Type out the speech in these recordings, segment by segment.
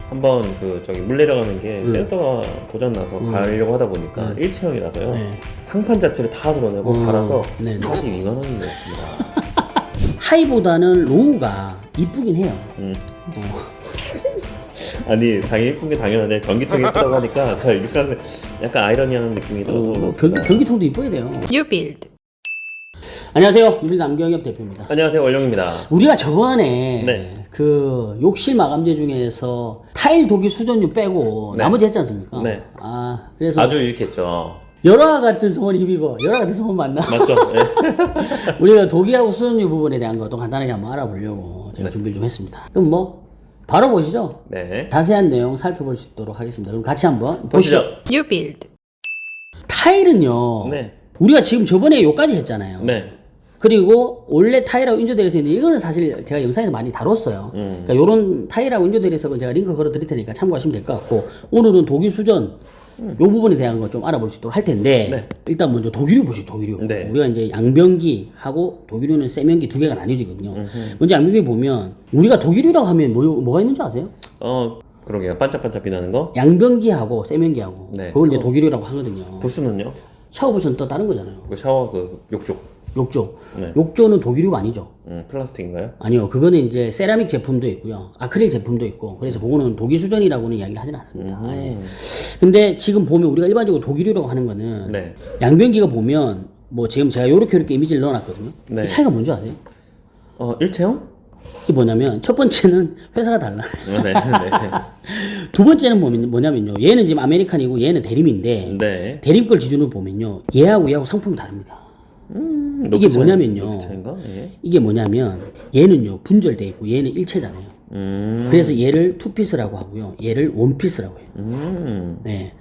한번 그 저기 물 내려가는 게 센서가 고장나서 가려고 하다 보니까 일체형이라서요. 상판 자체를 다 드러내고 갈아서 네네. 42만 원이었습니다. 하이보다는 로우가 이쁘긴 해요. 아니 당연히 이쁜 게 당연한데 변기통이 예쁘다고 하니까 더 약간 아이러니하는 느낌이 들어서 그렇습니다. 변기통도 이뻐야 돼요. You build. 안녕하세요. 유빌 남경엽 대표입니다. 안녕하세요, 원룡입니다. 우리가 저번에 네. 그 욕실 마감재 중에서 타일 독일 수전료 빼고 네. 나머지 했지 않습니까? 네. 그래서 아주 유익했죠. 열화 같은 소원 힘입어. 열화 같은 소원 맞나? 맞죠? 네. 우리가 독일하고 수전료 부분에 대한 것도 간단하게 한번 알아보려고 제가 준비를 좀 했습니다. 그럼 뭐 바로 보시죠. 네. 자세한 내용 살펴볼 수 있도록 하겠습니다. 그럼 같이 한번 보시죠. You build. 타일은요. 네. 우리가 지금 저번에 요까지 했잖아요. 네. 그리고 원래 타일하고 인조대리석 있는데 이거는 사실 제가 영상에서 많이 다뤘어요. 그러니까 요런 타일하고 인조대리석은 제가 링크 걸어 드릴 테니까 참고하시면 될 것 같고, 오늘은 독일 수전 요 부분에 대한 거 좀 알아볼 수 있도록 할 텐데, 네. 일단 먼저 독일유 보시죠. 독일유. 네. 우리가 이제 양변기하고 독일유는 세면기 두 개가 나뉘어지거든요. 먼저 양변기 보면 우리가 독일유라고 하면 뭐가 있는 줄 아세요? 그러게요. 반짝반짝 빛나는 거. 양변기하고 세면기하고. 네. 그걸 이제 독일유라고 하거든요. 부스는요? 샤워 부스는 또 다른 거잖아요. 그 샤워 그 욕조. 욕조. 네. 욕조는 독일유가 아니죠. 플라스틱인가요? 아니요, 그거는 이제 세라믹 제품도 있고요, 아크릴 제품도 있고, 그래서 그거는 독일 수전이라고는 이야기를 하진 않습니다. 예. 근데 지금 보면 우리가 일반적으로 독일유라고 하는 거는 네. 양변기가 보면 뭐 지금 제가 요렇게 이미지를 넣어놨거든요. 네. 이 차이가 뭔지 아세요? 일체형? 이게 뭐냐면 첫 번째는 회사가 달라. 네. 네. 두 번째는 뭐냐면요, 얘는 지금 아메리칸이고 얘는 대림인데 네. 대림 걸 기준으로 보면요, 얘하고 상품이 다릅니다. 이게 높이 뭐냐면요, 높이 차인가? 예. 이게 뭐냐면 얘는요 분절돼 있고 얘는 일체잖아요. 그래서 얘를 투피스라고 하고요, 얘를 원피스라고 해요. 네.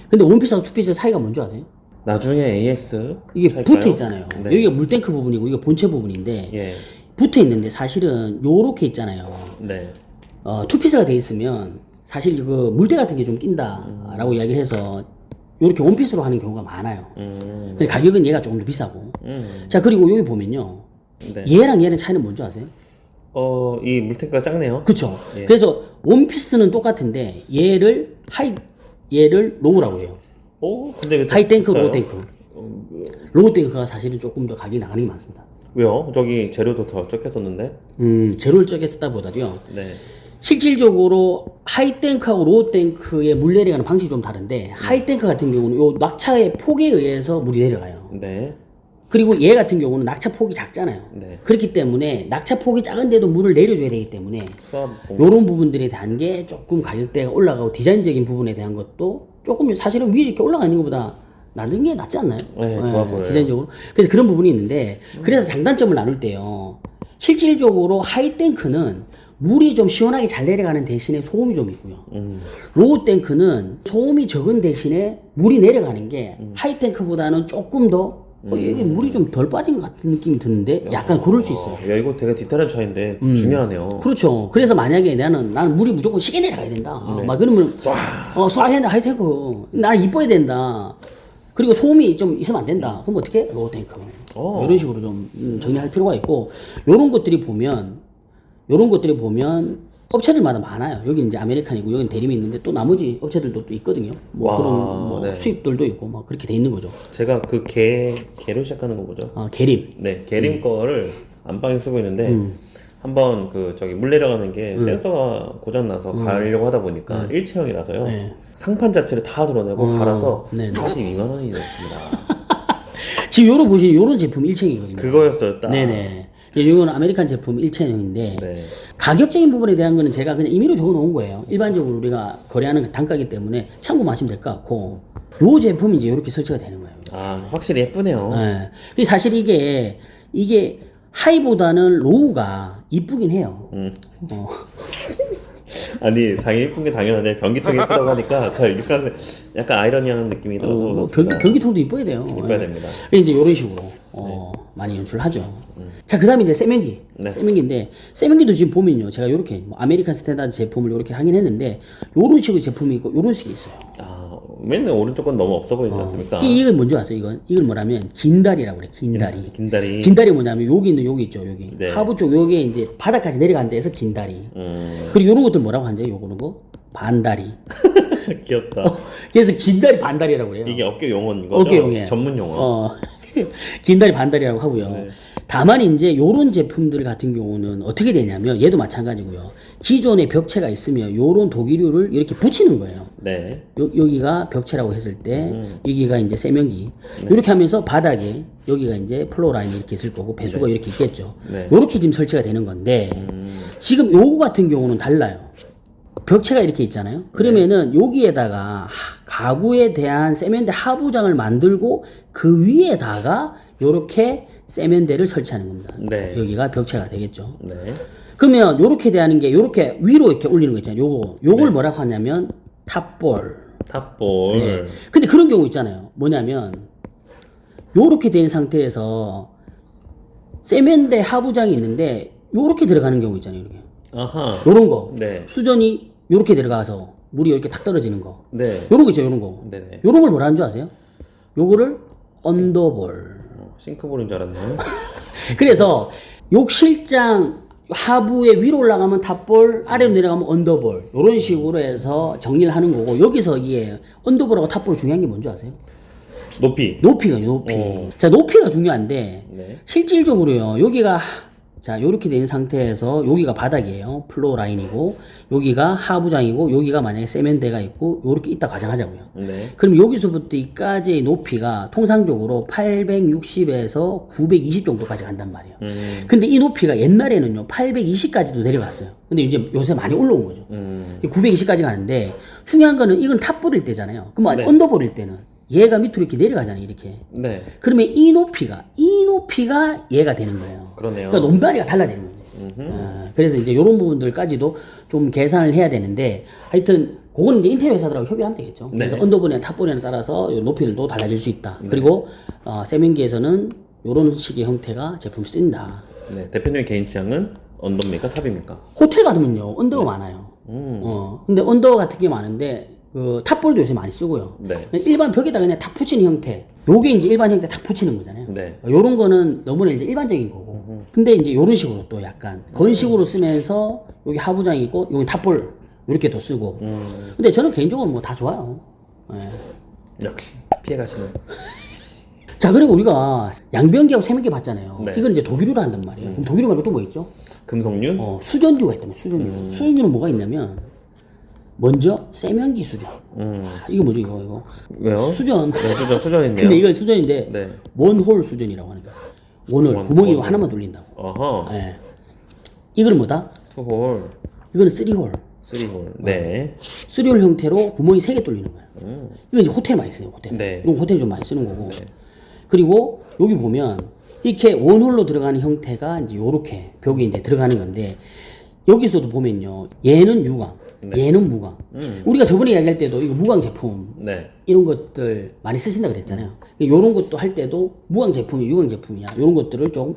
근데 원피스하고 투피스 사이가 뭔지 아세요? 나중에 AS 이게 차일까요? 붙어 있잖아요. 네. 여기가 물탱크 부분이고 이게 본체 부분인데 예. 붙어 있는데 사실은 요렇게 있잖아요. 네. 투피스가 돼 있으면 사실 그 물때 같은 게 좀 낀다라고 이야기를 해서 요렇게 원피스로 하는 경우가 많아요. 근데 가격은 얘가 조금 더 비싸고. 자, 그리고 여기 보면요, 네. 얘랑 얘는 차이는 뭔지 아세요? 이 물탱크가 작네요. 그쵸. 예. 그래서 원피스는 똑같은데 얘를 로우라고 해요. 근데 왜 더 하이탱크, 비싸요? 로우탱크. 로우탱크가 사실은 조금 더 가격이 나가는 게 많습니다. 왜요? 저기 재료도 더 적겠었는데. 제로를 적게 썼다 보다도요, 네. 실질적으로 하이탱크하고 로우탱크의 물 내려가는 방식이 좀 다른데, 하이탱크 같은 경우는 요 낙차의 폭에 의해서 물이 내려가요. 네. 그리고 얘 같은 경우는 낙차 폭이 작잖아요. 네. 그렇기 때문에 낙차 폭이 작은데도 물을 내려줘야 되기 때문에 수압 요런 부분들에 대한 게 조금 가격대가 올라가고, 디자인적인 부분에 대한 것도 조금 사실은 위에 이렇게 올라가 있는 것보다 낮은 게 낫지 않나요? 네, 좋아 보여요. 디자인적으로. 그래서 그런 부분이 있는데, 그래서 장단점을 나눌 때요, 실질적으로 하이탱크는 물이 좀 시원하게 잘 내려가는 대신에 소음이 좀 있고요. 로우탱크는 소음이 적은 대신에 물이 내려가는 게 하이탱크보다는 조금 더 이게 물이 좀 덜 빠진 것 같은 느낌이 드는데, 약간 그럴 수 있어요. 야, 이거 되게 디테일한 차이인데 중요하네요. 그렇죠. 그래서 만약에 나는 물이 무조건 시게 내려가야 된다. 막 그러면 쏴야 된다. 하이탱크. 나는 이뻐야 된다. 그리고 소음이 좀 있으면 안 된다. 그럼 어떻게? 로우탱크. 이런 식으로 좀 정리할 필요가 있고, 요런 것들이 보면 업체들마다 많아요. 여기 이제 아메리칸이고 여기는 대림이 있는데 또 나머지 업체들도 또 있거든요. 뭐 와, 그런 뭐 네. 수입들도 있고 막 그렇게 돼 있는 거죠. 제가 그 개로 시작하는 거 뭐죠? 계림. 네, 개림 거를 안방에 쓰고 있는데 한번 그 저기 물 내려가는 게 센서가 고장나서 가려고 하다 보니까 일체형이라서요. 상판 자체를 다 드러내고 갈아서 네네. 42만 원이 됐습니다. 지금 요런 보시면 요런 제품 일체형이거든요. 그거였어요, 딱. 네네. 이거는 아메리칸 제품 일체형인데, 네. 가격적인 부분에 대한 거는 제가 그냥 임의로 적어 놓은 거예요. 일반적으로 우리가 거래하는 단가이기 때문에 참고하시면 될 것 같고, 요 제품이 이제 이렇게 설치가 되는 거예요. 확실히 예쁘네요. 네. 근데 사실 이게 하이보다는 로우가 이쁘긴 해요. 아니 당연히 예쁜 게 당연한데 변기통이 예쁘다고 하니까 더 약간 아이러니하는 느낌이 들어서 그렇습니다. 변기통도 이뻐야 돼요. 이뻐야 됩니다. 이제 이런 식으로 많이 연출하죠. 자, 그다음에 이제 세면기. 네. 세면기인데, 세면기도 지금 보면요, 제가 이렇게 아메리칸 스탠다드 제품을 이렇게 하긴 했는데, 요런 식의 제품이 있고 요런 식이 있어요. 맨날 오른쪽 건 너무 없어 보이지 않습니까? 이건 뭔지 아세요? 이건 뭐냐면 긴다리라고 그래. 긴다리. 긴다리. 긴다리 뭐냐면 여기 있는 여기 있죠, 여기. 네. 하부 쪽 여기에 이제 바닥까지 내려간 데에서 긴다리. 그리고 요런 것들 뭐라고 하는지 요거는 거? 반다리. 귀엽다. 그래서 긴다리 반다리라고 그래요. 이게 업계 용어인 거죠? 업계 용어예요. 전문 용어. 긴다리 반다리라고 하고요. 네. 다만 이제 요런 제품들 같은 경우는 어떻게 되냐면 얘도 마찬가지고요. 기존에 벽체가 있으면 요런 도기류를 이렇게 붙이는 거예요. 네. 여기가 벽체라고 했을 때 여기가 이제 세면기 이렇게 하면서 바닥에 여기가 이제 플로어 라인이 이렇게 있을 거고 배수가 이렇게 있겠죠. 네. 요렇게 지금 설치가 되는 건데 지금 요거 같은 경우는 달라요. 벽체가 이렇게 있잖아요. 그러면은 여기에다가 가구에 대한 세면대 하부장을 만들고 그 위에다가 요렇게 세면대를 설치하는 겁니다. 네. 여기가 벽체가 되겠죠. 네. 그러면 요렇게 대하는 게 요렇게 위로 이렇게 올리는 거 있잖아요. 요걸 뭐라고 하냐면 탑볼. 탑볼. 네. 근데 그런 경우 있잖아요. 뭐냐면 요렇게 된 상태에서 세면대 하부장이 있는데 요렇게 들어가는 경우 있잖아요. 이렇게. 아하. 요런 거. 네. 수전이 요렇게 들어가서 물이 이렇게 탁 떨어지는 거. 네. 요런 거 있죠. 요런 거. 네네. 요런 걸 뭐라는 줄 아세요? 요거를 언더볼. 싱크볼인 줄 알았네요. 그래서 욕실장 하부에 위로 올라가면 탑볼, 아래로 내려가면 언더볼. 요런 식으로 해서 정리를 하는 거고 여기서 이게 언더볼하고 탑볼 중요한 게 뭔지 아세요? 높이. 높이거든요. 높이. 자, 높이가 중요한데 네. 실질적으로요. 여기가 자, 요렇게 된 상태에서 여기가 바닥이에요. 플로어 라인이고 여기가 하부장이고 여기가 만약에 세면대가 있고 요렇게 있다 가정하자고요. 네. 그럼 여기서부터 이까지의 높이가 통상적으로 860에서 920 정도까지 간단 말이에요. 근데 이 높이가 옛날에는요 820까지도 내려갔어요. 근데 이제 요새 많이 올라온 거죠. 920까지 가는데 중요한 거는 이건 탑볼일 때잖아요. 그럼 네. 언더볼일 때는 얘가 밑으로 이렇게 내려가잖아요. 이렇게. 네. 그러면 이 높이가 얘가 되는 거예요. 그러네요. 그러니까 높다리가 달라지는 거예요. 그래서 이제 이런 부분들까지도 좀 계산을 해야 되는데 하여튼 그거는 이제 인테리어 회사들하고 협의하면 되겠죠. 네. 그래서 언더볼이나 탑볼이나 따라서 요 높이들도 달라질 수 있다. 그리고 세면기에서는 이런 식의 형태가 제품이 쓰인다. 네. 대표님의 개인 취향은 언더입니까? 탑입니까? 호텔 가면요 언더가 많아요. 근데 언더 같은 게 많은데 그 탑볼도 요새 많이 쓰고요. 네. 일반 벽에다 그냥 탁 붙이는 형태. 요게 이제 일반 형태 탁 붙이는 거잖아요. 네. 요런 거는 너무나 이제 일반적인 거고. 근데 이제 요런 식으로 또 약간 건식으로 쓰면서 여기 하부장이 있고 여기 탑볼 이렇게 또 쓰고. 근데 저는 개인적으로 뭐 다 좋아요. 예. 역시 피해가시는. 자, 그리고 우리가 양변기하고 세면기 봤잖아요. 네. 이건 이제 독일유로 한단 말이에요. 그럼 독일유 말고 또 뭐 있죠? 금속륜. 수전유가 있다면 수전유. 수전유는 뭐가 있냐면 먼저 세면기 수전. 이거 뭐죠 이거? 왜요? 수전. 네, 수전 있네요. 근데 이건 수전인데 네. 원홀 수전이라고 하는 거야. 원홀 구멍이 하나만 돌린다고. 어허. 예. 이거는 뭐다? 투홀, 이거는 3홀. 쓰리홀. 네. 3홀 형태로 구멍이 3개 뚫리는 거야. 이거 이제 호텔 많이 쓰요 호텔. 네. 이건 호텔 좀 많이 쓰는 거고. 그리고 여기 보면 이렇게 원홀로 들어가는 형태가 이제 요렇게 벽에 이제 들어가는 건데 여기서도 보면요. 얘는 유광, 얘는 무광. 우리가 저번에 이야기할 때도 이거 무광 제품 네. 이런 것들 많이 쓰신다 그랬잖아요. 이런 것도 할 때도 무광 제품이 유광 제품이야. 이런 것들을 좀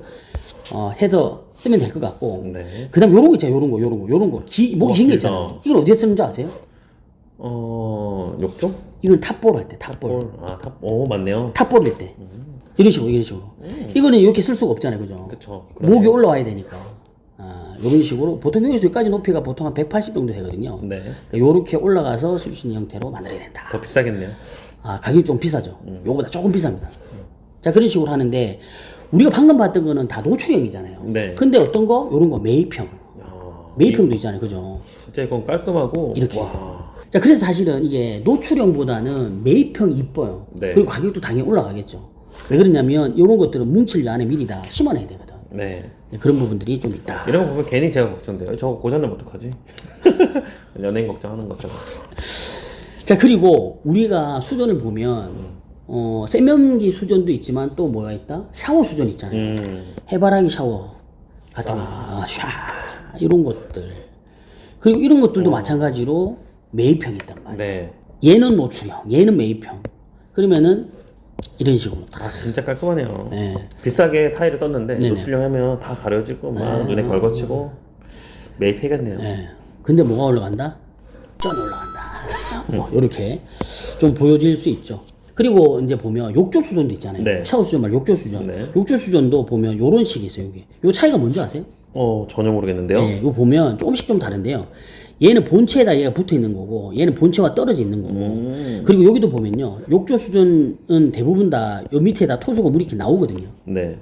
해서 쓰면 될 것 같고. 네. 그다음 요런 거 있잖아요. 요런 거. 목이 긴 거 길다. 있잖아요. 이건 어디에 쓰는지 아세요? 욕조? 이건 탑볼 할 때, 탑볼. 볼. 아, 탑. 오, 맞네요. 탑볼 할 때. 이런 식으로. 이거는 이렇게 쓸 수가 없잖아요. 그죠? 그쵸. 목이 올라와야 되니까. 이런 식으로. 보통 여기서 여기까지 높이가 보통 한 180 정도 되거든요. 네. 그러니까 요렇게 올라가서 쓸 수 있는 형태로 만들어야 된다. 더 비싸겠네요. 가격이 좀 비싸죠. 요거보다 조금 비쌉니다. 자, 그런 식으로 하는데, 우리가 방금 봤던 거는 다 노출형이잖아요. 네. 근데 어떤 거? 요런 거 매입형. 야, 매입형도 있잖아요. 그죠? 진짜 이건 깔끔하고. 이렇게. 와. 자, 그래서 사실은 이게 노출형보다는 매입형이 이뻐요. 네. 그리고 가격도 당연히 올라가겠죠. 왜 그러냐면, 이런 것들은 뭉칠 안에 미리 다 심어놔야 되거든. 네. 그런 부분들이 좀 있다. 이런 거 보면 괜히 제가 걱정돼요. 저거 고장나면 어떡하지? 연예인 걱정하는 것처럼. 자, 그리고 우리가 수전을 보면, 세면기 수전도 있지만 또 뭐가 있다? 샤워 수전 있잖아요. 해바라기 샤워 같은 거. 샤 이런 것들. 그리고 이런 것들도 마찬가지로 매입형이 있단 말이에요. 네. 얘는 노출형, 얘는 매입형. 그러면은 이런 식으로 다. 아, 진짜 깔끔하네요. 네. 비싸게 타일을 썼는데 네네. 노출형 하면 다 가려지고 막 눈에 걸거치고 매입해겠네요. 네. 근데 뭐가 올라간다? 쩐 올라간다. 뭐 이렇게 좀 보여질 수 있죠. 그리고 이제 보면 욕조 수전도 있잖아요. 네. 샤워 수전 말고 욕조 수전. 네. 욕조 수전도 보면 요런 식이 있어요. 여기. 요 차이가 뭔지 아세요? 전혀 모르겠는데요. 네, 이거 보면 조금씩 좀 다른데요. 얘는 본체에다 얘가 붙어 있는 거고 얘는 본체와 떨어져 있는 거고 그리고 여기도 보면요 욕조 수전은 대부분 다 요 밑에다 토수고 물이 이렇게 나오거든요. 네.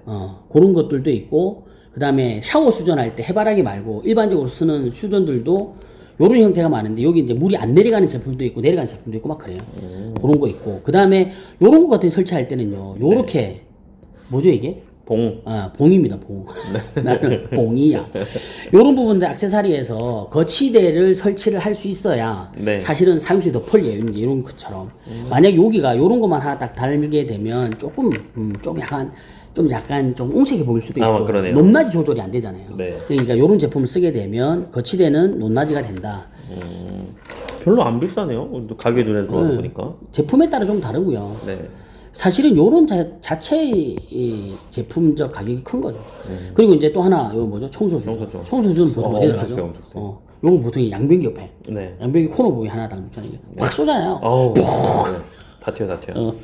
그런 것들도 있고 그 다음에 샤워 수전할 때 해바라기 말고 일반적으로 쓰는 수전들도 요런 형태가 많은데 여기 이제 물이 안 내려가는 제품도 있고 내려가는 제품도 있고 막 그래요. 그런 거 있고 그 다음에 요런 거 같은 설치할 때는요 요렇게 뭐죠 이게? 봉. 봉입니다, 봉. 나는 봉이야. 요런 부분들 액세서리에서 거치대를 설치를 할 수 있어야 네. 사실은 사용성이 더 펄려요. 이런 것처럼. 만약 여기가 요런 것만 하나 딱 달게 되면 조금, 좀 약간 좀 옹색해 보일 수도 있고. 그러네요. 높낮이 조절이 안 되잖아요. 네. 그러니까 요런 제품을 쓰게 되면 거치대는 높낮이가 된다. 별로 안 비싸네요. 가격에 눈에 들어와서 보니까. 제품에 따라 좀 다르고요. 네. 사실은 요런 자체의 이 제품적 가격이 큰 거죠. 그리고 이제 또 하나, 요 뭐죠? 청소수전. 청소죠. 청소수전 보통 어디다 엄청 하죠? 세요, 엄청 세요. 요건 보통 양변기 옆에. 네. 양변기 코너 부분에 하나 딱 놓잖아요. 확 쏘잖아요. 어우. 네. 다 튀어.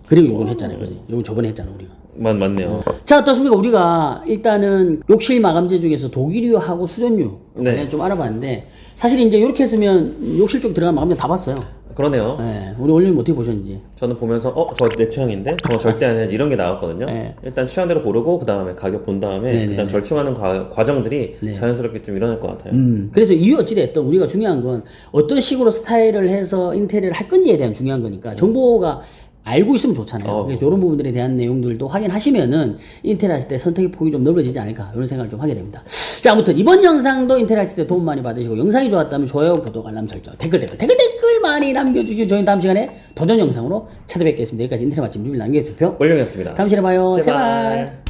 그리고 요건 했잖아요. 그지? 요건 저번에 했잖아, 우리가. 맞네요. 자, 어떻습니까? 우리가 일단은 욕실 마감재 중에서 독일유하고 수전유 네. 좀 알아봤는데 사실 이제 이렇게 했으면 욕실 쪽 들어간 마감재 다 봤어요. 그러네요. 네. 우리 올리님 어떻게 보셨는지. 저는 보면서 저 내 취향인데 저거 절대 안 해야지 이런 게 나왔거든요. 네. 일단 취향대로 고르고 그 다음에 가격 본 다음에 네네네. 그다음 절충하는 과정들이 자연스럽게 좀 일어날 것 같아요. 그래서 이유 어찌됐든 우리가 중요한 건 어떤 식으로 스타일을 해서 인테리어를 할 건지에 대한 중요한 거니까 정보가 알고 있으면 좋잖아요. 그래서 이런 부분들에 대한 내용들도 확인하시면은 인테리어 하실 때 선택의 폭이 좀 넓어지지 않을까 이런 생각을 좀 하게 됩니다. 자, 아무튼 이번 영상도 인테리어 하실 때 도움 많이 받으시고 영상이 좋았다면 좋아요, 구독, 알람 설정, 댓글 많이 남겨주시고 저희는 다음 시간에 도전 영상으로 찾아뵙겠습니다. 여기까지 인테리어 맛집 뉴빌 남겨주십시오. 올영이었습니다. 다음 시간에 봐요. 제발.